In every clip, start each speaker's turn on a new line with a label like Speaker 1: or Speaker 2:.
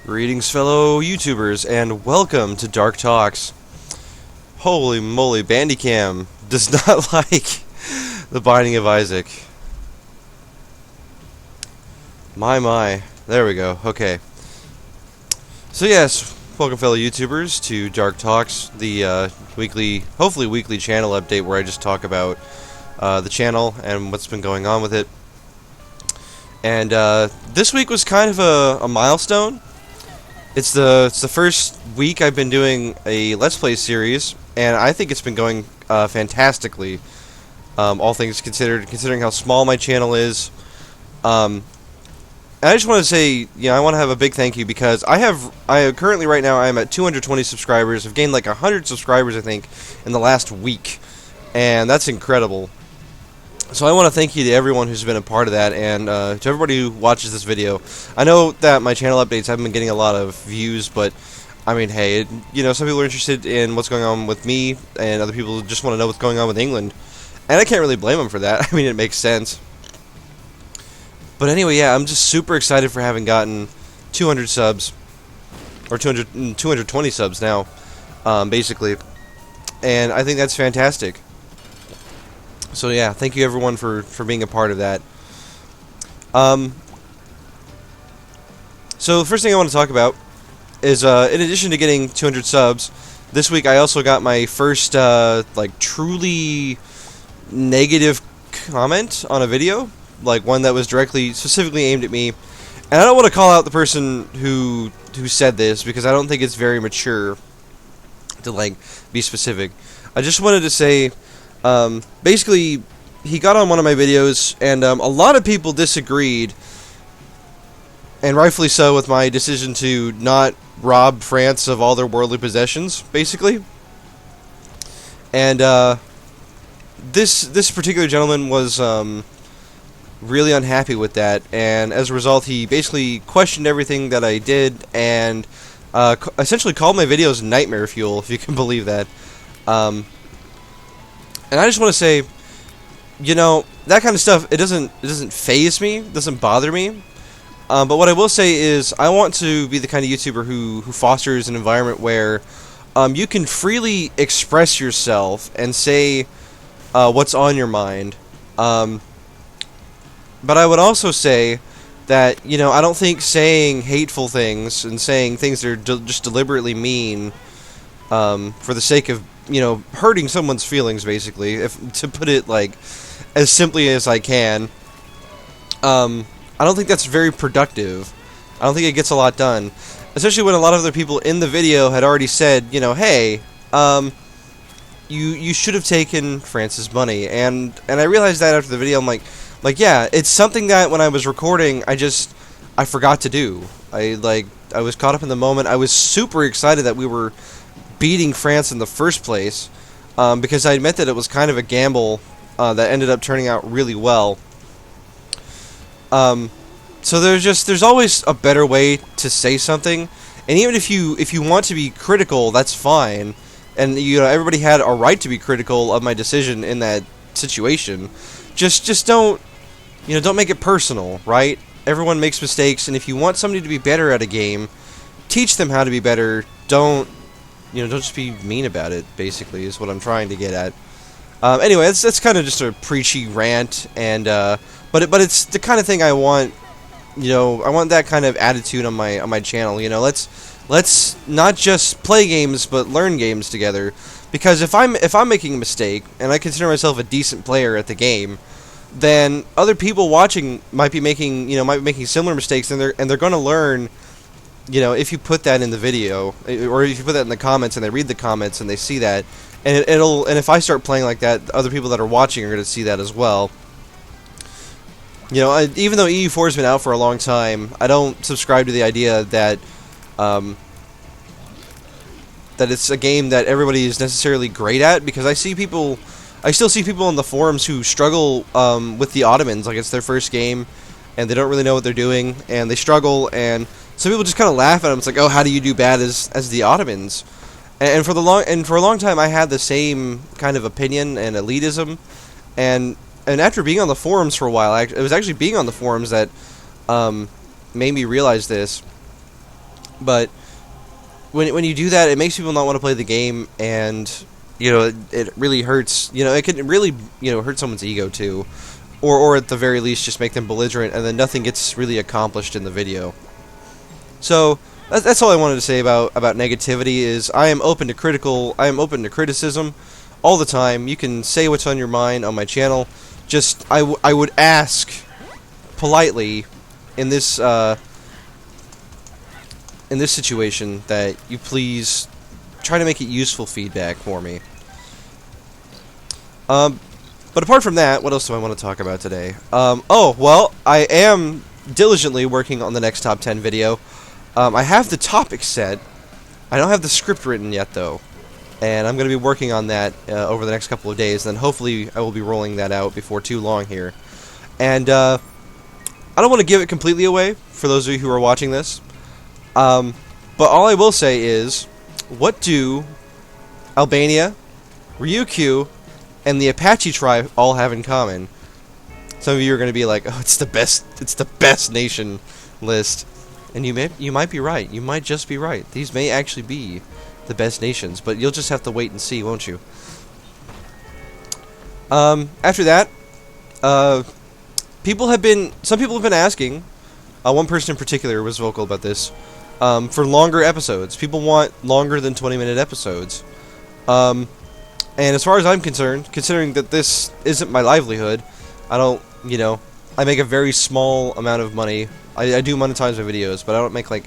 Speaker 1: Greetings, fellow YouTubers, and welcome to Dark Talks. Holy moly, Bandicam does not like the Binding of Isaac. My. There we go. Okay. So yes, welcome, fellow YouTubers, to Dark Talks, the hopefully weekly channel update where I just talk about the channel and what's been going on with it. And this week was kind of a milestone. It's the first week I've been doing a Let's Play series, and I think it's been going fantastically, all things considered, considering how small my channel is. And I just want to say, I want to have a big thank you because currently right now I'm at 220 subscribers. I've gained like 100 subscribers, I think, in the last week, and that's incredible. So I want to thank you to everyone who's been a part of that, and to everybody who watches this video. I know that my channel updates haven't been getting a lot of views, but I mean, hey, some people are interested in what's going on with me, and other people just want to know what's going on with England. And I can't really blame them for that. I mean, it makes sense. But anyway, yeah, I'm just super excited for having gotten 200 subs, or 220 subs now, basically. And I think that's fantastic. So yeah, thank you everyone for being a part of that. So the first thing I want to talk about is, in addition to getting 200 subs, this week I also got my first, truly negative comment on a video. Like, one that was specifically aimed at me. And I don't want to call out the person who said this, because I don't think it's very mature to, be specific. I just wanted to say, basically, he got on one of my videos, and a lot of people disagreed, and rightfully so, with my decision to not rob France of all their worldly possessions, basically. And this particular gentleman was really unhappy with that, and as a result, he basically questioned everything that I did, and essentially called my videos nightmare fuel, if you can believe that. And I just want to say, that kind of stuff, it doesn't faze me, it doesn't bother me. But what I will say is, I want to be the kind of YouTuber who fosters an environment where you can freely express yourself and say what's on your mind. But I would also say that, I don't think saying hateful things and saying things that are just deliberately mean for the sake of hurting someone's feelings, basically, to put it as simply as I can. I don't think that's very productive. I don't think it gets a lot done, especially when a lot of other people in the video had already said, hey, you should have taken France's money, and I realized that after the video. I'm like, yeah, it's something that when I was recording, I forgot to do. I was caught up in the moment. I was super excited that we were beating France in the first place, because I admit that it was kind of a gamble that ended up turning out really well. So there's always a better way to say something, and even if you want to be critical, that's fine. And everybody had a right to be critical of my decision in that situation. Just don't make it personal, right? Everyone makes mistakes, and if you want somebody to be better at a game, teach them how to be better. Don't just be mean about it, basically, is what I'm trying to get at. Anyway, that's kind of just a preachy rant, and but it's the kind of thing I want. I want that kind of attitude on my channel. Let's not just play games, but learn games together. Because if I'm making a mistake, and I consider myself a decent player at the game, then other people watching might be making similar mistakes, and they're going to learn. If you put that in the video, or if you put that in the comments, and they read the comments and they see that, and and if I start playing like that, other people that are watching are going to see that as well. Even though EU4 has been out for a long time, I don't subscribe to the idea that that it's a game that everybody is necessarily great at, because I still see people in the forums who struggle with the Ottomans, like it's their first game, and they don't really know what they're doing, and they struggle, and some people just kind of laugh at them. It's like, oh, how do you do bad as the Ottomans? And for a long time, I had the same kind of opinion and elitism, and after being on the forums for a while, it was actually being on the forums that made me realize this. But when you do that, it makes people not want to play the game, and it really hurts. It can really hurt someone's ego too, or at the very least just make them belligerent, and then nothing gets really accomplished in the video. So that's all I wanted to say about negativity. Is I am open to criticism all the time. You can say what's on your mind on my channel. Just I would ask politely in this situation that you please try to make it useful feedback for me. But apart from that, what else do I want to talk about today? Oh, well, I am diligently working on the next top 10 video. I have the topic set. I don't have the script written yet, though. And I'm going to be working on that over the next couple of days. And then hopefully I will be rolling that out before too long here. And I don't want to give it completely away for those of you who are watching this. But all I will say is, what do Albania, Ryukyu, and the Apache tribe all have in common? Some of you are going to be like, "Oh, it's the best nation list," and you might be right. You might just be right. These may actually be the best nations, but you'll just have to wait and see, won't you? After that, some people have been asking. One person in particular was vocal about this. For longer episodes. People want longer than 20-minute episodes. And as far as I'm concerned, considering that this isn't my livelihood, I don't, I make a very small amount of money. I do monetize my videos, but I don't make, like,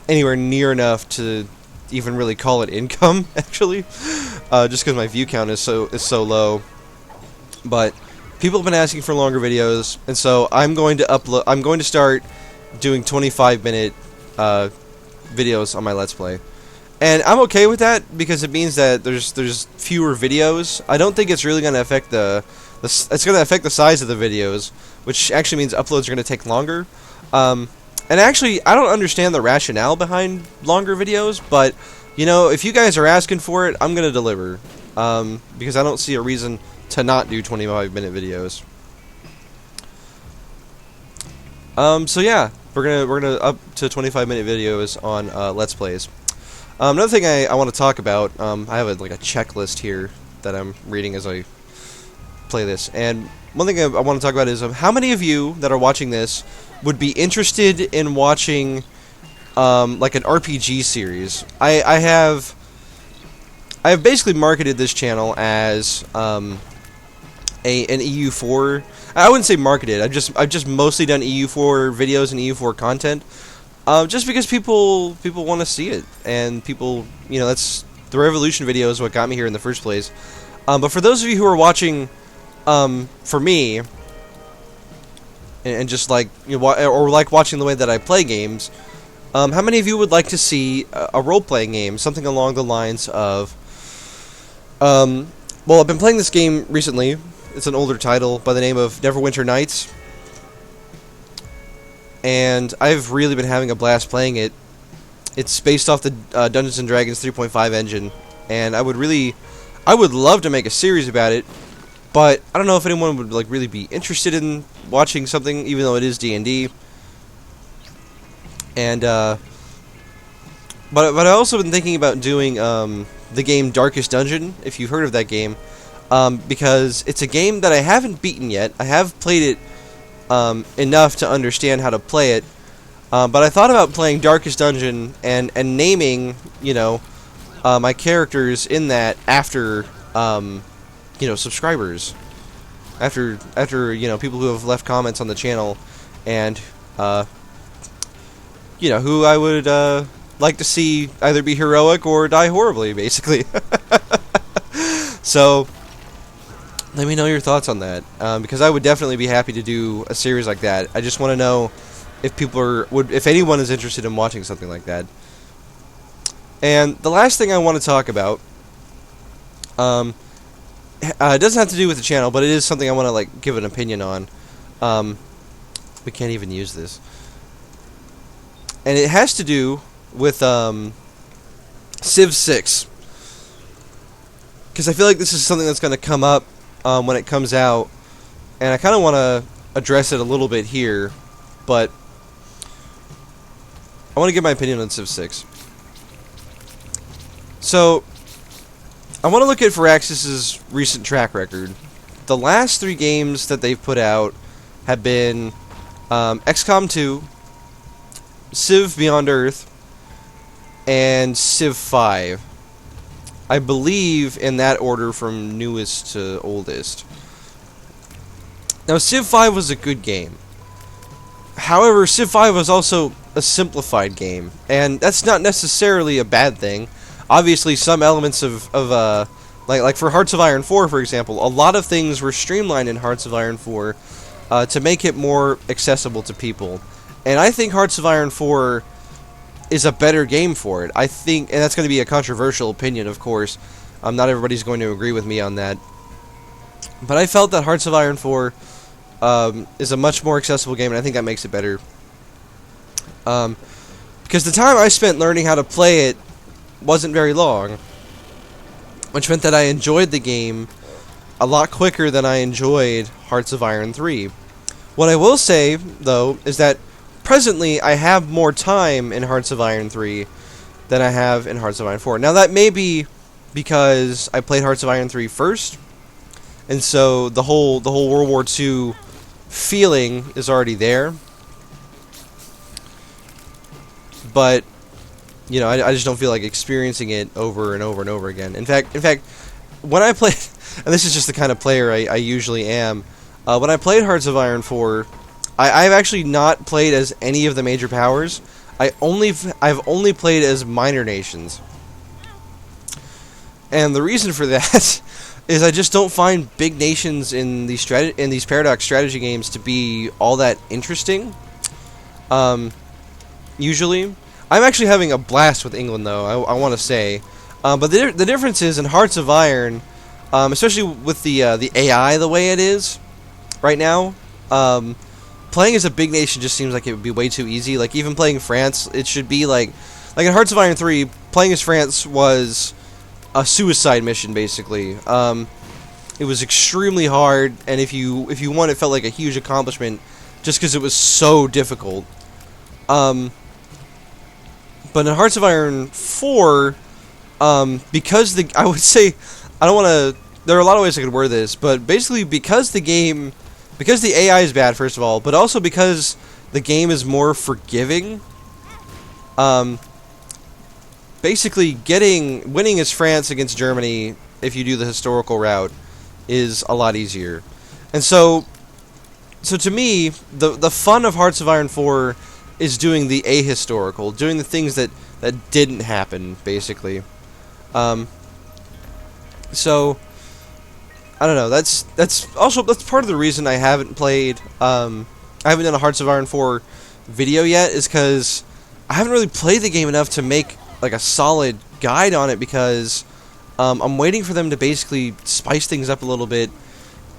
Speaker 1: anywhere near enough to even really call it income, actually. Just because my view count is so low. But people have been asking for longer videos, and so I'm going to start doing 25-minute videos on my Let's Play. And I'm okay with that because it means that there's fewer videos. I don't think it's really going to affect it's going to affect the size of the videos, which actually means uploads are going to take longer. And actually, I don't understand the rationale behind longer videos, but if you guys are asking for it, I'm going to deliver. Because I don't see a reason to not do 25-minute videos. So yeah, we're gonna up to 25-minute videos on Let's Plays. Another thing I want to talk about, I have a checklist here that I'm reading as I play this, and one thing I want to talk about is how many of you that are watching this would be interested in watching like an RPG series. I have basically marketed this channel as an EU4. I wouldn't say marketed. I've just mostly done EU4 videos and EU4 content. Just because people want to see it, and people, that's the Revolution video is what got me here in the first place. But for those of you who are watching, for me, and just like or like watching the way that I play games, how many of you would like to see a role-playing game, something along the lines of, well, I've been playing this game recently. It's an older title by the name of Neverwinter Nights. And I've really been having a blast playing it. It's based off the Dungeons & Dragons 3.5 engine, and I would love to make a series about it, but I don't know if anyone would really be interested in watching something, even though it is D&D. And but I've also been thinking about doing the game Darkest Dungeon, if you've heard of that game, because it's a game that I haven't beaten yet. I have played it enough to understand how to play it, but I thought about playing Darkest Dungeon and naming, my characters in that after, subscribers, after people who have left comments on the channel, and who I would like to see either be heroic or die horribly, basically. So let me know your thoughts on that, because I would definitely be happy to do a series like that. I just want to know if if anyone is interested in watching something like that. And the last thing I want to talk about, it doesn't have to do with the channel, but it is something I want to give an opinion on. We can't even use this, and it has to do with Civ 6, because I feel like this is something that's going to come up when it comes out, and I kind of want to address it a little bit here, but I want to give my opinion on Civ 6. So, I want to look at Firaxis's recent track record. The last 3 games that they've put out have been XCOM 2, Civ Beyond Earth, and Civ 5. I believe in that order from newest to oldest. Now, Civ 5 was a good game. However, Civ 5 was also a simplified game, and that's not necessarily a bad thing. Obviously, some elements of like for Hearts of Iron 4, for example, a lot of things were streamlined in Hearts of Iron 4 to make it more accessible to people. And I think Hearts of Iron 4 is a better game for it. I think, and that's going to be a controversial opinion, of course. Not everybody's going to agree with me on that. But I felt that Hearts of Iron 4 is a much more accessible game, and I think that makes it better. Because the time I spent learning how to play it wasn't very long, which meant that I enjoyed the game a lot quicker than I enjoyed Hearts of Iron 3. What I will say, though, is that presently I have more time in Hearts of Iron 3 than I have in Hearts of Iron 4. Now, that may be because I played Hearts of Iron 3 first, and so the whole World War II feeling is already there. But you know, I just don't feel like experiencing it over and over and over again. In fact, when I played, and this is just the kind of player I usually am, when I played Hearts of Iron 4, I've actually not played as any of the major powers. I've only played as minor nations. And the reason for that is I just don't find big nations in these Paradox strategy games to be all that interesting. Usually, I'm actually having a blast with England, though. I want to say, but the difference is in Hearts of Iron, especially with the AI the way it is right now. Playing as a big nation just seems like it would be way too easy. Like, even playing France, it should be like in Hearts of Iron 3, playing as France was a suicide mission, basically. It was extremely hard, and if you won, it felt like a huge accomplishment just because it was so difficult. But in Hearts of Iron 4, because I would say, I don't want to, there are a lot of ways I could word this, but basically because the AI is bad, first of all, but also because the game is more forgiving, basically winning as France against Germany, if you do the historical route, is a lot easier. And so to me, the fun of Hearts of Iron 4 is doing the ahistorical, doing the things that didn't happen, basically. So I don't know. That's part of the reason I haven't played. I haven't done a Hearts of Iron 4 video yet, is because I haven't really played the game enough to make like a solid guide on it, because I'm waiting for them to basically spice things up a little bit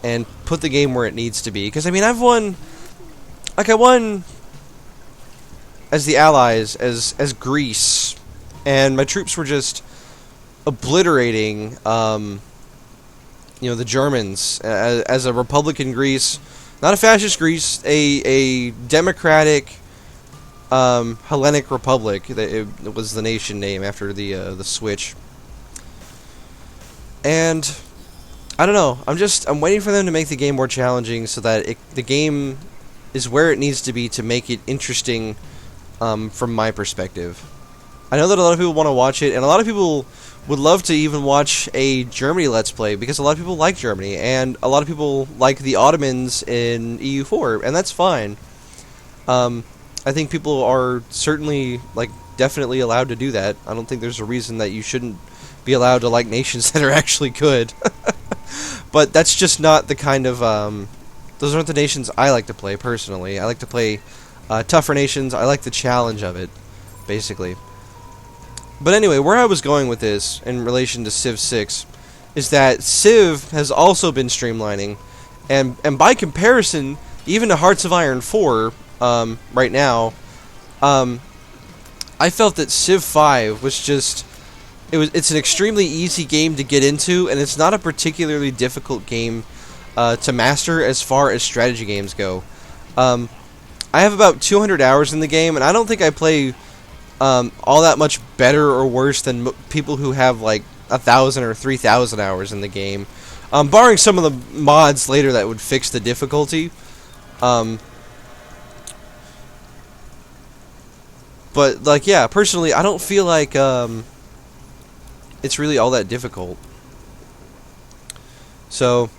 Speaker 1: and put the game where it needs to be. Because I mean, I won as the Allies, as Greece, and my troops were just obliterating, the Germans as a Republican Greece, not a fascist Greece, a democratic, Hellenic Republic. It was the nation name after the switch. And I don't know. I'm waiting for them to make the game more challenging so that the game is where it needs to be to make it interesting. From my perspective, I know that a lot of people want to watch it, and a lot of people would love to even watch a Germany Let's Play, because a lot of people like Germany, and a lot of people like the Ottomans in EU4, and that's fine. I think people are certainly, definitely allowed to do that. I don't think there's a reason that you shouldn't be allowed to like nations that are actually good. But that's just not the kind of, those aren't the nations I like to play, personally. I like to play tougher nations. I like the challenge of it, basically. But anyway, where I was going with this in relation to Civ 6 is that Civ has also been streamlining, and by comparison, even to Hearts of Iron 4, right now, I felt that Civ 5 was just, it's an extremely easy game to get into, and it's not a particularly difficult game to master as far as strategy games go. I have about 200 hours in the game, and I don't think I play all that much better or worse than people who have like 1,000 or 3,000 hours in the game, barring some of the mods later that would fix the difficulty. But like, yeah, personally, I don't feel like it's really all that difficult. So,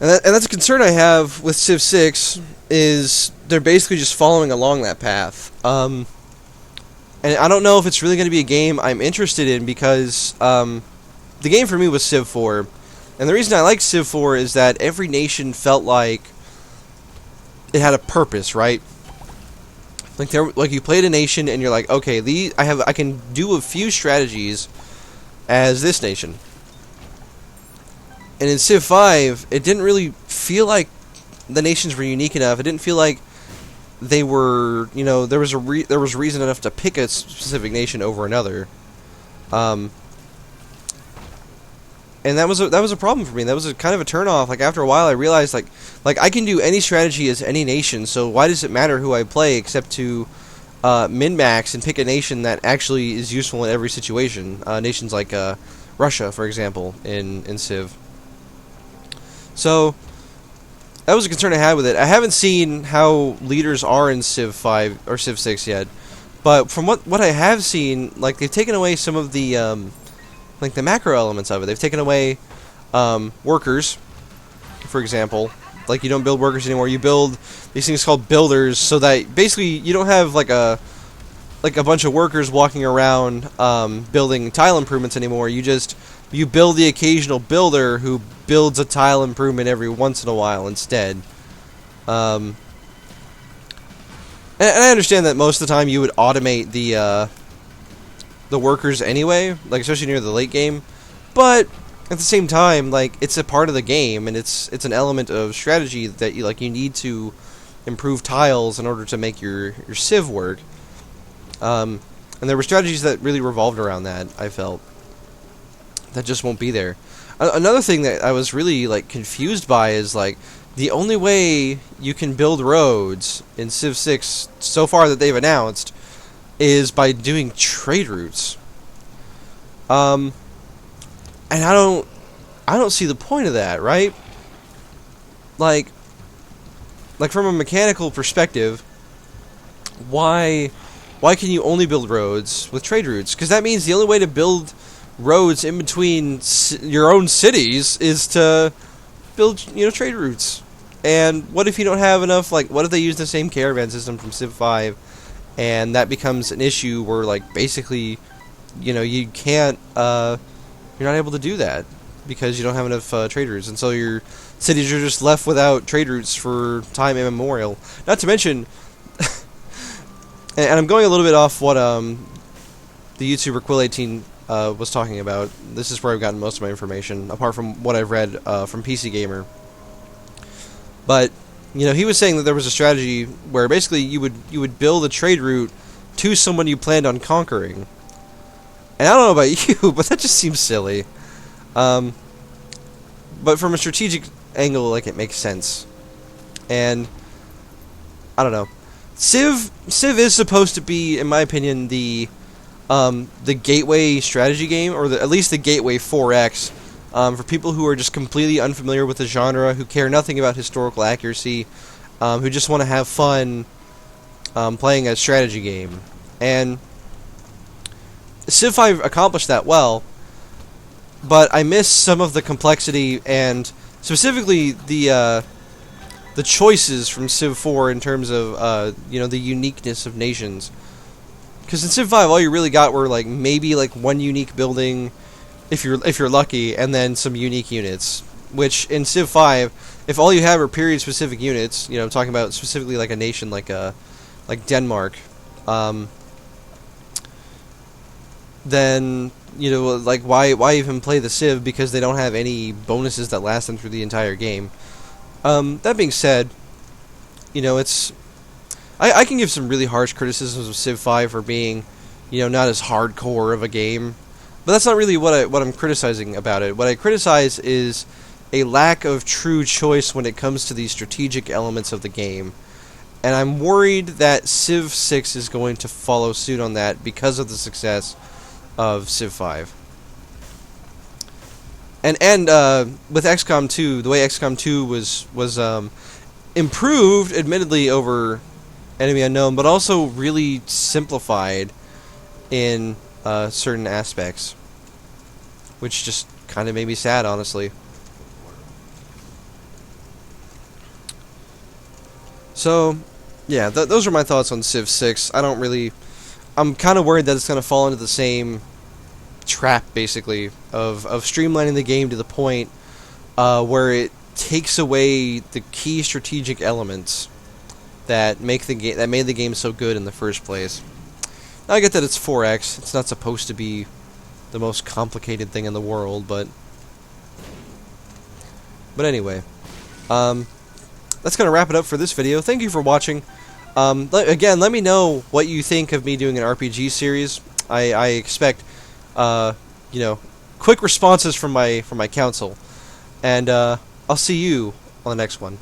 Speaker 1: and that's a concern I have with Civ 6, is they're basically just following along that path. And I don't know if it's really going to be a game I'm interested in, because the game for me was Civ 4. And the reason I like Civ 4 is that every nation felt like it had a purpose, right? Like you played a nation and you're like, okay, I can do a few strategies as this nation. And in Civ 5, it didn't really feel like the nations were unique enough. It didn't feel like they were, there was reason enough to pick a specific nation over another. And that was a problem for me. That was a kind of a turnoff. Like, after a while, I realized like I can do any strategy as any nation. So why does it matter who I play, except to min-max and pick a nation that actually is useful in every situation? Nations like Russia, for example, in Civ. So that was a concern I had with it. I haven't seen how leaders are in Civ 5 or Civ 6 yet, but from what I have seen, like, they've taken away some of the like the macro elements of it. They've taken away workers, for example. Like, you don't build workers anymore. You build these things called builders, so that basically you don't have like a bunch of workers walking around building tile improvements anymore. You build the occasional builder who builds a tile improvement every once in a while instead. And I understand that most of the time you would automate the workers anyway, like especially near the late game, but at the same time, like, it's a part of the game, and it's an element of strategy that you need to improve tiles in order to make your Civ work. And there were strategies that really revolved around that, I felt, that just won't be there. Another thing that I was really like confused by is, like, the only way you can build roads in Civ 6 so far that they've announced is by doing trade routes. And I don't see the point of that, right? Like from a mechanical perspective, why can you only build roads with trade routes? Because that means the only way to build roads in between your own cities is to build, trade routes. And what if you don't have enough? Like, what if they use the same caravan system from Civ 5, and that becomes an issue where, like, basically, you can't, you're not able to do that because you don't have enough trade routes, and so your cities are just left without trade routes for time immemorial. Not to mention, and I'm going a little bit off what the YouTuber Quill18 was talking about. This is where I've gotten most of my information, apart from what I've read from PC Gamer. But he was saying that there was a strategy where basically you would build a trade route to someone you planned on conquering. And I don't know about you, but that just seems silly. But from a strategic angle, like, it makes sense. And I don't know. Civ is supposed to be, in my opinion, the gateway strategy game, or at least the gateway 4X, for people who are just completely unfamiliar with the genre, who care nothing about historical accuracy, who just want to have fun playing a strategy game. And Civ 5 accomplished that well, but I miss some of the complexity and specifically the choices from Civ 4 in terms of the uniqueness of nations. Because in Civ 5, all you really got were like maybe like one unique building, if you're lucky, and then some unique units. Which in Civ 5, if all you have are period specific units, I'm talking about specifically like a nation like Denmark, then like why even play the Civ, because they don't have any bonuses that last them through the entire game. That being said, it's I can give some really harsh criticisms of Civ 5 for being not as hardcore of a game, but that's not really what I'm criticizing about it. What I criticize is a lack of true choice when it comes to the strategic elements of the game. And I'm worried that Civ 6 is going to follow suit on that because of the success of Civ 5. And with XCOM 2, the way XCOM 2 was improved, admittedly, over Enemy Unknown, but also really simplified in certain aspects, which just kind of made me sad, honestly. So, yeah, those are my thoughts on Civ 6. I'm kind of worried that it's going to fall into the same trap, basically, of streamlining the game to the point where it takes away the key strategic elements that made the game so good in the first place. Now, I get that it's 4X. It's not supposed to be the most complicated thing in the world, but anyway, that's going to wrap it up for this video. Thank you for watching. Again, let me know what you think of me doing an RPG series. I expect, quick responses from my council, and I'll see you on the next one.